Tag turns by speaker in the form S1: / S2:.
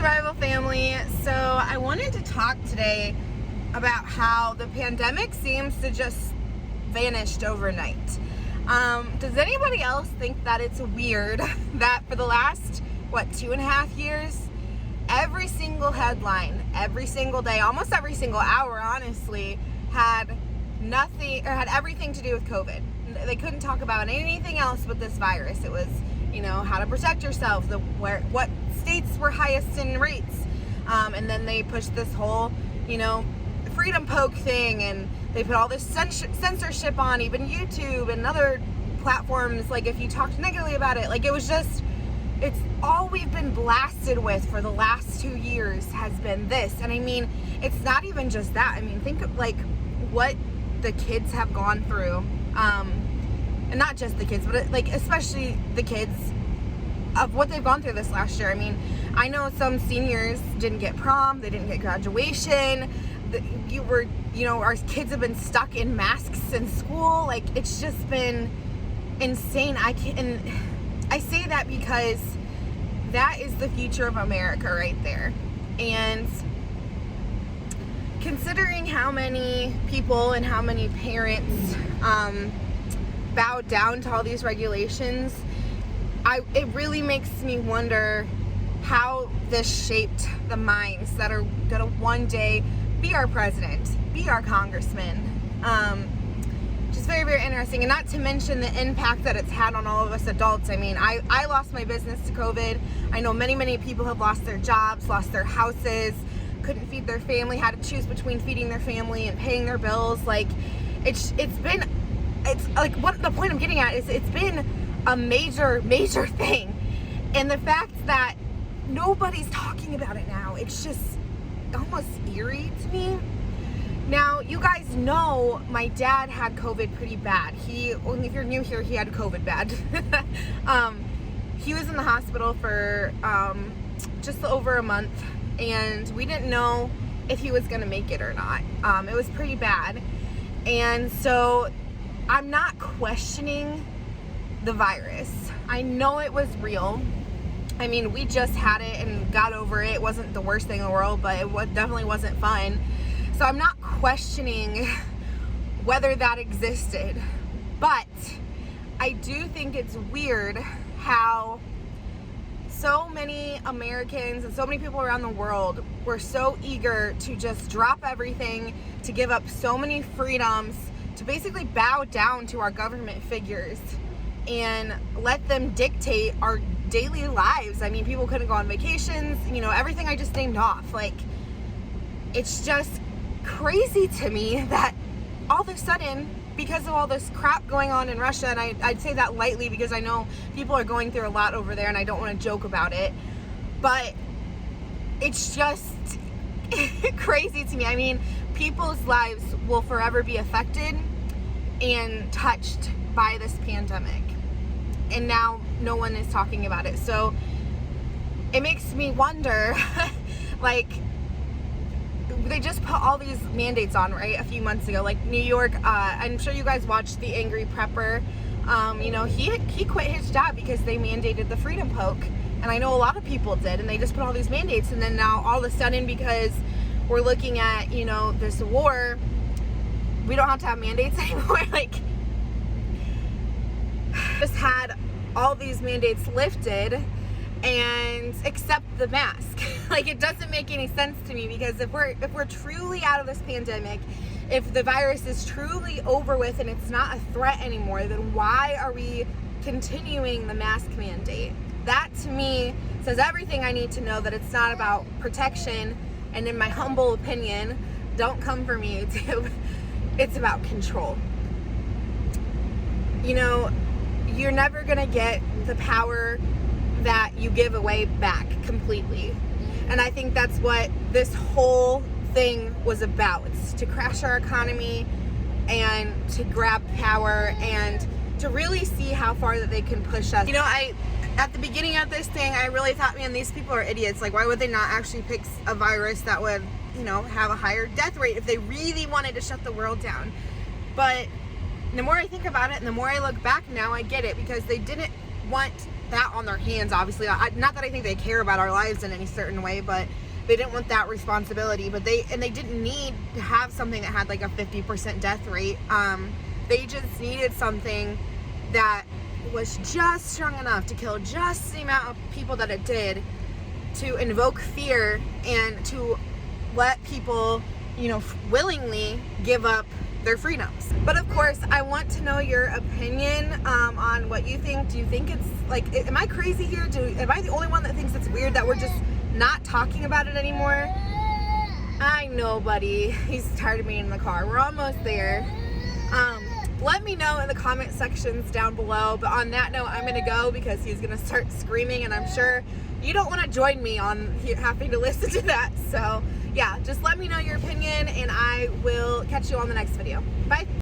S1: Survival family. So I wanted to talk today about how the pandemic seems to just vanished overnight. Does anybody else think that it's weird that for the last, 2.5 years, every single headline, every single day, almost every single hour, honestly, had nothing or had everything to do with COVID. They couldn't talk about anything else but this virus. It was, how to protect yourself, what states were highest in rates, and then they pushed this whole, freedom poke thing, and they put all this censorship on even YouTube and other platforms. Like, if you talked negatively about it, it's all we've been blasted with for the last 2 years has been this. And I mean, it's not even just that. I mean, think of what the kids have gone through, and not just the kids, but especially the kids, of what they've gone through this last year. I mean, I know some seniors didn't get prom, they didn't get graduation. Our kids have been stuck in masks in school. It's just been insane. I say that because that is the future of America right there. And considering how many people and how many parents bowed down to all these regulations, it really makes me wonder how this shaped the minds that are gonna one day be our president, be our congressman. Just very, very interesting. And not to mention the impact that it's had on all of us adults. I mean, I lost my business to COVID. I know many, many people have lost their jobs, lost their houses, couldn't feed their family, had to choose between feeding their family and paying their bills. The point I'm getting at is it's been a major, major thing. And the fact that nobody's talking about it now, it's just almost eerie to me. Now, you guys know my dad had COVID pretty bad. If you're new here, he had COVID bad. He was in the hospital for just over a month, and we didn't know if he was gonna make it or not. It was pretty bad. And so I'm not questioning the virus. I know it was real. I mean, we just had it and got over it. It wasn't the worst thing in the world, but it definitely wasn't fun. So I'm not questioning whether that existed, but I do think it's weird how so many Americans and so many people around the world were so eager to just drop everything, to give up so many freedoms, to basically bow down to our government figures and let them dictate our daily lives. I mean, people couldn't go on vacations, everything I just named off. It's just crazy to me that all of a sudden, because of all this crap going on in Russia, and I'd say that lightly because I know people are going through a lot over there and I don't want to joke about it, but it's just crazy to me. I mean, people's lives will forever be affected and touched by this pandemic, and now no one is talking about it. So it makes me wonder, they just put all these mandates on, right, a few months ago. New York, I'm sure you guys watched The Angry Prepper. He quit his job because they mandated the freedom poke, and I know a lot of people did, and they just put all these mandates, and then now all of a sudden, because we're looking at, this war, we don't have to have mandates anymore. Just had all these mandates lifted, and except the mask. It doesn't make any sense to me, because if we're truly out of this pandemic, if the virus is truly over with and it's not a threat anymore, then why are we continuing the mask mandate? That to me says everything I need to know, that it's not about protection, and in my humble opinion, don't come for me, YouTube, it's about control. You're never gonna get the power that you give away back completely. And I think that's what this whole thing was about. It's to crash our economy and to grab power and to really see how far that they can push us. At the beginning of this thing, I really thought, man, these people are idiots. Why would they not actually pick a virus that would, have a higher death rate if they really wanted to shut the world down? But the more I think about it and the more I look back now, I get it, because they didn't want that on their hands, obviously. Not that I think they care about our lives in any certain way, but they didn't want that responsibility. But they didn't need to have something that had like a 50% death rate. They just needed something that was just strong enough to kill just the amount of people that it did, to invoke fear and to let people, you know, willingly give up their freedoms. But of course, I want to know your opinion on what you think. Do you think it's like, am I crazy here? Am I the only one that thinks it's weird that we're just not talking about it anymore? I know, buddy. He's tired of me in the car. We're almost there. Let me know in the comment sections down below. But on that note, I'm going to go because he's going to start screaming, and I'm sure you don't want to join me on having to listen to that. So yeah, just let me know your opinion, and I will catch you on the next video. Bye.